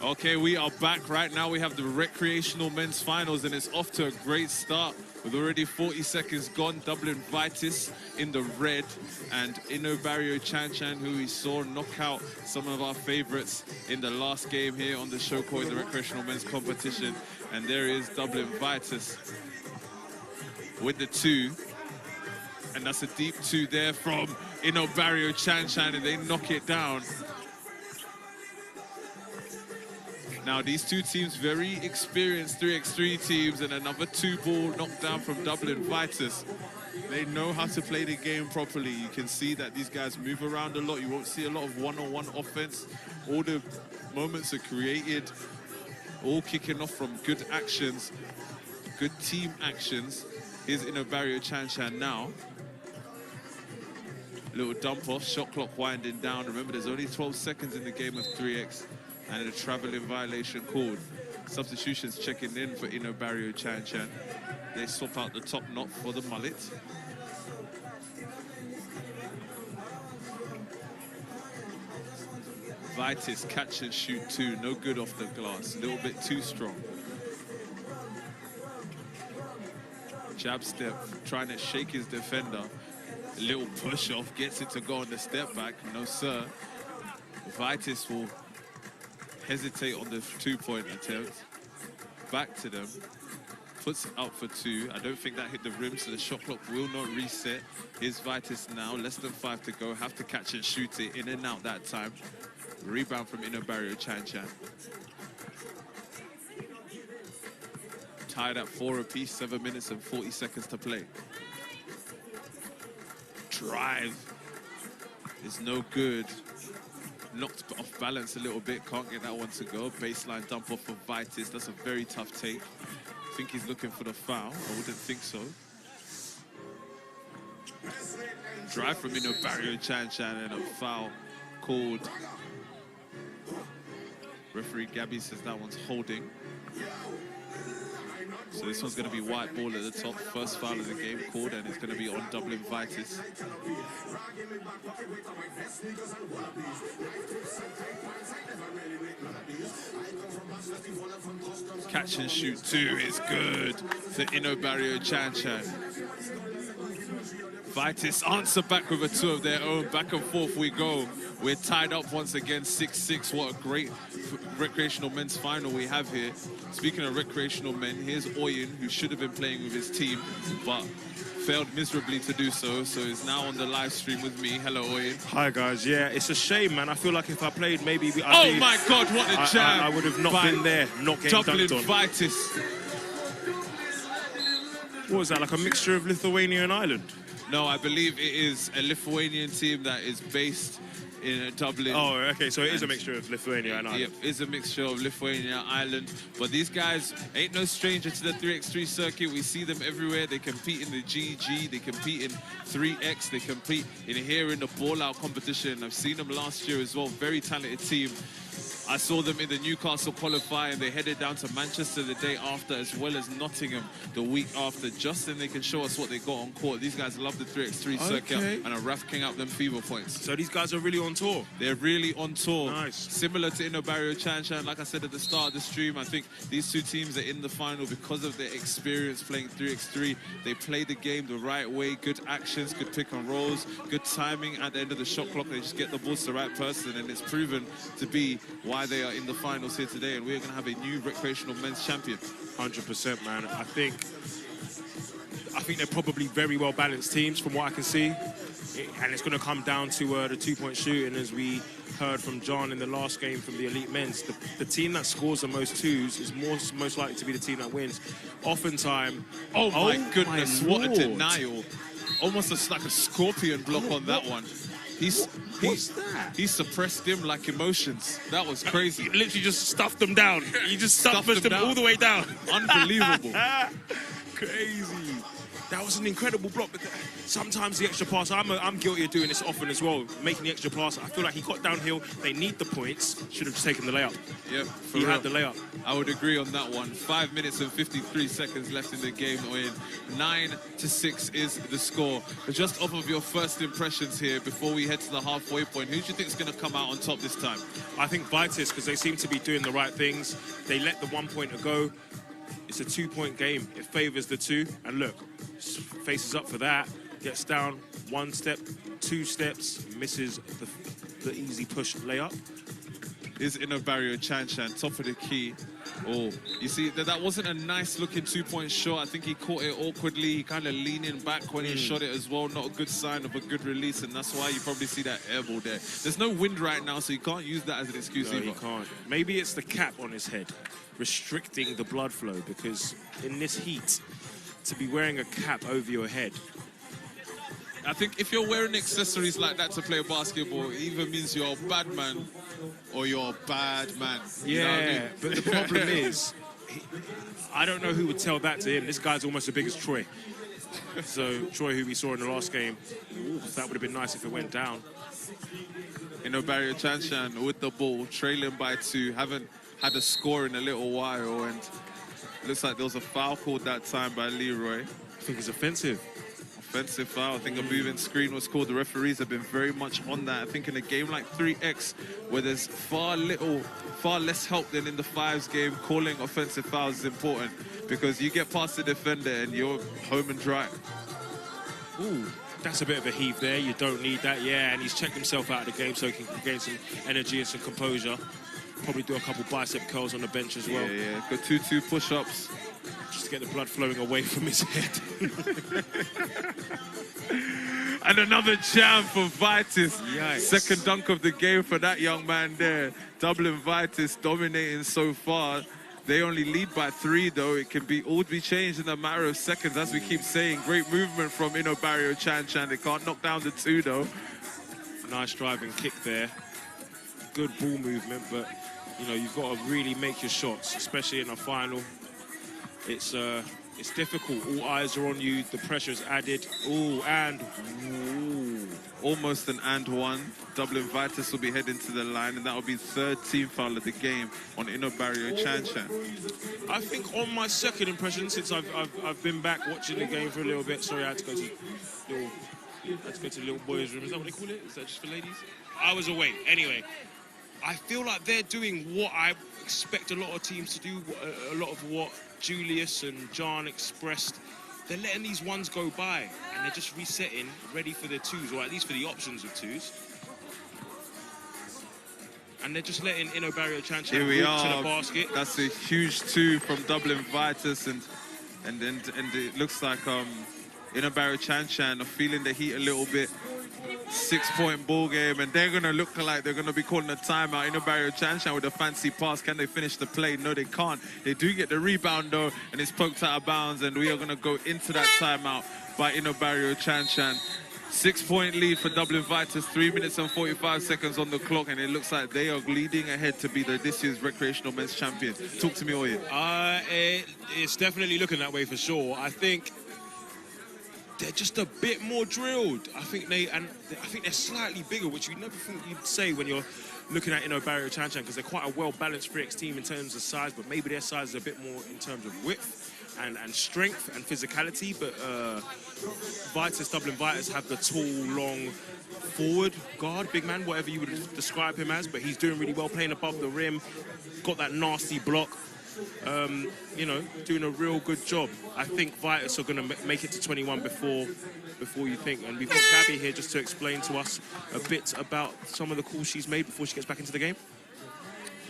Okay, we are back. Right now we have the recreational men's finals, and it's off to a great start with already 40 seconds gone. Dublin Vitis in the red, and Inno Barrio Chan, who we saw knock out some of our favorites in the last game here on the show called the recreational men's competition. And there is Dublin Vitis with the 2. And that's a deep 2 there from Inno Barrio Chan, and they knock it down. Now, these two teams, very experienced 3x3 teams, and another 2-ball knockdown from Dublin Vitis. They know how to play the game properly. You can see that these guys move around a lot. You won't see a lot of one-on-one offense. All the moments are created, all kicking off from good actions, good team actions. Here's Inno Barrio Chan now. Little dump off, shot clock winding down. Remember, there's only 12 seconds in the game of 3x. And a traveling violation called. Substitutions checking in for Inno Barrio Chan. They swap out the top knot for the mullet. Vitis catch and shoot 2, no good off the glass, a little bit too strong. Jab step, trying to shake his defender. A little push off, gets it to go on the step back, no sir. Vitis will hesitate on the 2-point attempt. Back to them. Puts it out for 2. I don't think that hit the rim, so the shot clock will not reset. Here's Vitis now. Less than 5 to go. Have to catch and shoot it. In and out that time. Rebound from Inno Barrio Chan. Tied at 4 apiece. 7 minutes and 40 seconds to play. Drive is no good. Knocked off balance a little bit, can't get that one to go. Baseline dump off of Vitis, that's a very tough take. I think he's looking for the foul, I wouldn't think so. Drive from Inno Barrio Chan and a foul called. Referee Gabby says that one's holding. So this one's going to be white ball at the top. First foul of the game called, and it's going to be on Dublin Vitis. Catch and shoot 2 is good to Inno Barrio Chan. Vitis answer back with a 2 of their own. Back and forth we go. We're tied up once again, 6-6. What a great recreational men's final we have here. Speaking of recreational men, here's Oyen, who should have been playing with his team, but failed miserably to do so. So he's now on the live stream with me. Hello, Oyen. Hi, guys. Yeah, it's a shame, man. I feel like if I played, maybe... Oh, my God, what a jam! I would have not been there, not getting Dublin dunked on. Vitis. What was that, like a mixture of Lithuania and Ireland? No, I believe it is a Lithuanian team that is based in Dublin. Oh, okay, so it is a mixture of Lithuania and Ireland. Yep, it's a mixture of Lithuania, Ireland. But these guys ain't no stranger to the 3x3 circuit. We see them everywhere. They compete in the GG, they compete in 3x, they compete in here in the ball-out competition. I've seen them last year as well. Very talented team. I saw them in the Newcastle qualifier, and they headed down to Manchester the day after, as well as Nottingham the week after, just then they can show us what they got on court. These guys love the 3x3 circuit and are racking up them fever points. So these guys are really on tour? They're really on tour. Nice. Similar to Inno Barrio Chan. Like I said at the start of the stream, I think these two teams are in the final because of their experience playing 3x3. They play the game the right way, good actions, good pick and rolls, good timing at the end of the shot clock. They just get the balls to the right person, and it's proven to be why they are in the finals here today, and we're going to have a new recreational men's champion. 100%, man. I think they're probably very well balanced teams from what I can see, and it's going to come down to the 2-point shooting, as we heard from John in the last game from the elite men's. The team that scores the most 2s is most likely to be the team that wins. Oftentimes, oh my goodness, what a denial! Almost like a scorpion block on that one. What's that? He suppressed them like emotions. That was crazy. He literally just stuffed them down. He just stuffed them all the way down. Unbelievable. Crazy. That was an incredible block. But sometimes the extra pass, I'm guilty of doing this often as well, making the extra pass. I feel like he got downhill. They need the points. Should have just taken the layup. Yep, he had the layup. I would agree on that one. 5 minutes and 53 seconds left in the game. 9-6 is the score. But just off of your first impressions here, before we head to the halfway point, who do you think is going to come out on top this time? I think Vitus, because they seem to be doing the right things. They let the 1 pointer go. It's a 2-point game. It favors the 2. And look, faces up for that. Gets down 1 step, 2 steps, misses the easy push layup. Is Inno Barrio Chan, top of the key. Oh, you see, that wasn't a nice looking 2-point shot. I think he caught it awkwardly. He kind of leaning back when he shot it as well. Not a good sign of a good release, and that's why you probably see that air ball there. There's no wind right now, so you can't use that as an excuse either. No, you can't. Maybe it's the cap on his head restricting the blood flow, because in this heat, to be wearing a cap over your head, I think if you're wearing accessories like that to play basketball, it either means you're a bad man or you're a bad man. Yeah, you know what I mean? But the problem is, I don't know who would tell that to him. This guy's almost as big as Troy. So Troy, who we saw in the last game, that would have been nice if it went down. Inno Barrio Chan with the ball, trailing by 2, haven't had a score in a little while, and it looks like there was a foul called that time by Leroy. I think it's offensive. Offensive foul. I think a moving screen was called. The referees have been very much on that. I think in a game like 3X, where there's far less help than in the 5s game, calling offensive fouls is important, because you get past the defender and you're home and dry. Ooh, that's a bit of a heave there. You don't need that. Yeah, and he's checked himself out of the game so he can gain some energy and some composure. Probably do a couple bicep curls on the bench as well. Yeah. Got 2 push-ups. Just to get the blood flowing away from his head. And another jam for Vitus. Yikes. Second dunk of the game for that young man there. Dublin Vitus dominating so far. They only lead by 3, though. It can all be changed in a matter of seconds, as we keep saying. Great movement from Inno Barrio Chan. They can't knock down the 2, though. Nice driving kick there. Good ball movement, but you know, you've got to really make your shots, especially in a final. It's difficult. All eyes are on you. The pressure is added. Ooh, and ooh. Almost an and one. Dublin Vitus will be heading to the line, and that will be 3rd team foul of the game on Inno Barrio Chan. I think on my second impression, since I've been back watching the game for a little bit. Sorry, I had to go to the little boys' room. Is that what they call it? Is that just for ladies? I was away. Anyway, I feel like they're doing what I expect a lot of teams to do, a lot of what Julius and John expressed. They're letting these ones go by, and they're just resetting, ready for their 2s, or at least for the options of 2s. And they're just letting Inno Barrio Chan walk to the basket. That's a huge 2 from Dublin Vitus, and it looks like Inno Barrio Chan are feeling the heat a little bit. 6-point ball game, and they're going to look like they're going to be calling a timeout. Inno Barrio Chan with a fancy pass. Can they finish the play? No, they can't. They do get the rebound, though, and it's poked out of bounds, and we are going to go into that timeout by Inno Barrio Chan. 6-point lead for Dublin Vitus, 3 minutes and 45 seconds on the clock, and it looks like they are leading ahead to be this year's recreational men's champion. Talk to me, Oye. It's definitely looking that way for sure. I think they're just a bit more drilled. I think they're slightly bigger, which you never think you'd say when you're looking at Inno Barrio Chan, because they're quite a well-balanced 3X team in terms of size, but maybe their size is a bit more in terms of width and strength and physicality. But Dublin Vitus have the tall, long forward guard, big man, whatever you would describe him as, but he's doing really well playing above the rim, got that nasty block. You know, doing a real good job. I think Vitus are going to make it to 21 before you think. And we've got Gabby here just to explain to us a bit about some of the calls she's made before she gets back into the game.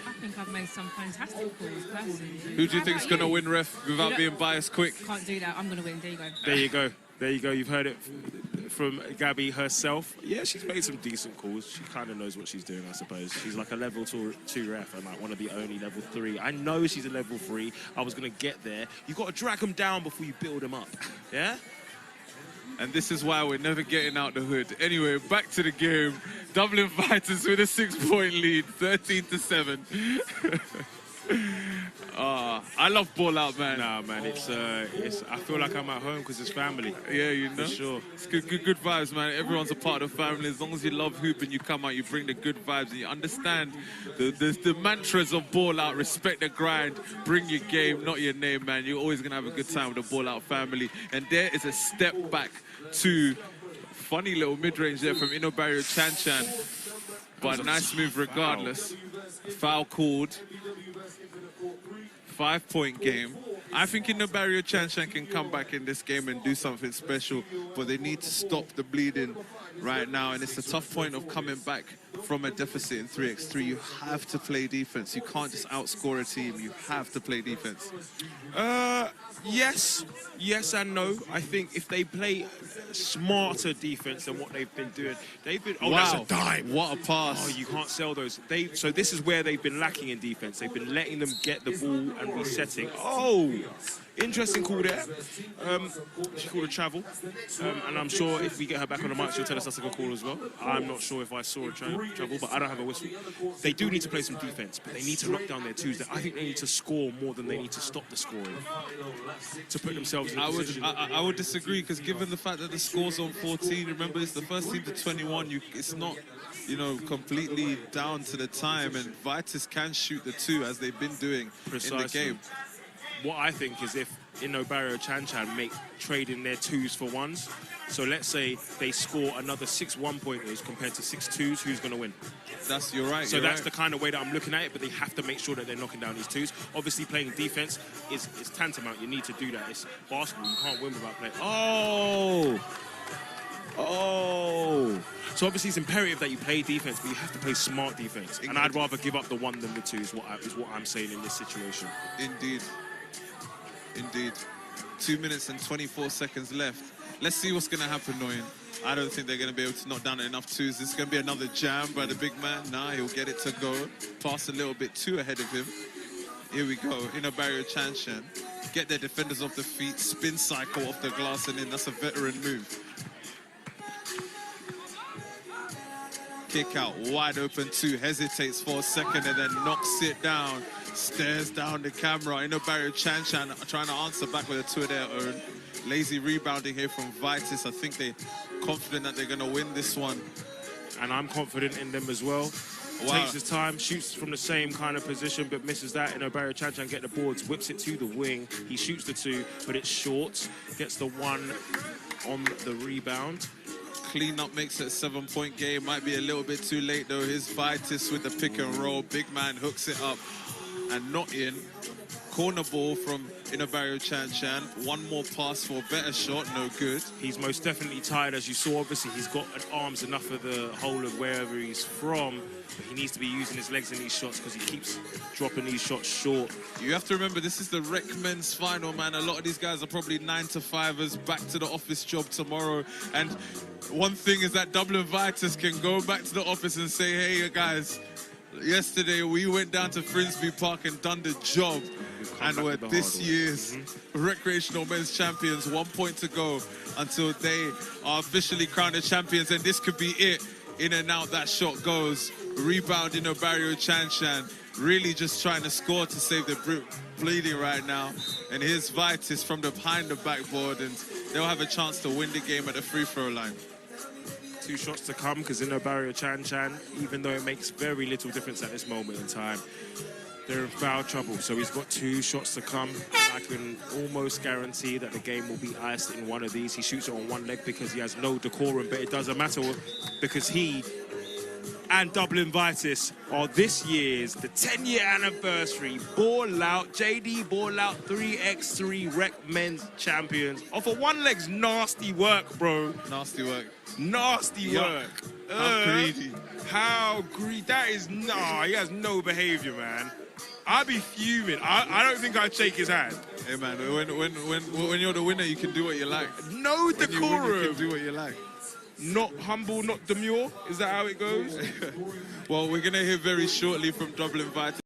I think I've made some fantastic calls personally. Who do you think is going to win, ref, without being biased quick? Can't do that. I'm going to win. There you go. There you go. There you go. You've heard it from Gabby herself. Yeah, she's made some decent calls. She kind of knows what she's doing, I suppose. She's like a level 2 ref and like one of the only level 3. I know she's a level 3. I was going to get there. You've got to drag them down before you build them up. Yeah? And this is why we're never getting out the hood. Anyway, back to the game. Dublin Vitus with a 6-point lead, 13-7. I love ball out, man. Nah, man, it's I feel like I'm at home because it's family. Yeah, you know. For sure. It's good vibes, man. Everyone's a part of the family. As long as you love hooping, you come out, you bring the good vibes, and you understand the mantras of ball out, respect the grind, bring your game, not your name, man. You're always going to have a good time with the ball out family. And there is a step back to funny little mid-range there from Inno Barrio Chan. But nice move regardless. Foul called. 5-point game. I think Inno Barrio Chan can come back in this game and do something special, but they need to stop the bleeding right now, and it's a tough point of coming back from a deficit in 3x3. You have to play defense. You can't just outscore a team. You have to play defense. Yes and no. I think if they play smarter defense than what they've been doing, oh, wow, that's a dime. What a pass. Oh, you can't sell those. So this is where they've been lacking in defense. They've been letting them get the ball and resetting. Oh, interesting call there. She called a travel. And I'm sure if we get her back on the mic, she'll tell us that's a good call as well. I'm not sure if I saw a travel, but I don't have a whistle. They do need to play some defense, but they need to lock down their twos. I think they need to score more than they need to stop the scoring to put themselves in a position. I would disagree, because given the fact that the score's on 14, remember it's the first team to 21, it's not, you know, completely down to the time, and Vitus can shoot the two as they've been doing in the game. What I think is if Inno Barrio Chan make trading their twos for ones, so let's say they score another 6 1-pointers compared to 6 twos, who's going to win? You're right. So that's the kind of way that I'm looking at it, but they have to make sure that they're knocking down these twos. Obviously, playing defense is tantamount. You need to do that. It's basketball. You can't win without playing. Oh! So obviously it's imperative that you play defense, but you have to play smart defense. And I'd rather give up the one than the two is what I'm saying in this situation. Indeed. 2 minutes and 24 seconds left. Let's see what's going to happen, Noyan. I don't think they're going to be able to knock down enough twos. This is going to be another jam by the big man. Nah, he'll get it to go. Pass a little bit too ahead of him. Here we go. Inno Barrio Chan. Get their defenders off the feet. Spin cycle off the glass and in. That's a veteran move. Kick out. Wide open two. Hesitates for a second and then knocks it down. Stares down the camera. Inno Barrio Chan trying to answer back with a two of their own. Lazy rebounding here from Vitus. I think they're confident that they're going to win this one. And I'm confident in them as well. Wow. Takes his time, shoots from the same kind of position, but misses that. Inno Barrio Chan get the boards, whips it to the wing. He shoots the two, but it's short. Gets the one on the rebound. Clean up makes it a 7-point game. Might be a little bit too late, though. Here's Vitus with the pick and roll. Big man hooks it up and not in. Corner ball from Inno Barrio Chan. One more pass for a better shot, no good. He's most definitely tired, as you saw. Obviously, he's got arms enough for the whole of wherever he's from. But he needs to be using his legs in these shots because he keeps dropping these shots short. You have to remember, this is the Rec Men's final, man. A lot of these guys are probably 9-to-5ers, back to the office job tomorrow. And one thing is that Dublin Vitus can go back to the office and say, hey, guys, yesterday we went down to Finsbury Park and done the job. And we're this year's recreational men's champions. 1 point to go until they are officially crowned as champions. And this could be it. In and out, that shot goes. Rebound Inno Barrio Chan. Really just trying to score to save the bleeding right now. And here's Vitus from behind the backboard. And they'll have a chance to win the game at the free throw line. 2 shots to come because Inno Barrio Chan, even though it makes very little difference at this moment in time, they're in foul trouble. So he's got 2 shots to come. And I can almost guarantee that the game will be iced in one of these. He shoots it on one leg because he has no decorum, but it doesn't matter because he and Dublin Vitus are this year's, the 10-year anniversary Ball Out, JD Ball Out 3x3 Rec Men's champions. Off of one leg's nasty work, bro. Nasty work. Nasty work. How greedy. How greedy. That is, nah, he has no behavior, man. I'd be fuming. I don't think I'd shake his hand. Hey, man, when you're the winner, you can do what you like. No decorum. You can do what you like. Not humble, not demure. Is that how it goes? Well, we're going to hear very shortly from Dublin Vitus.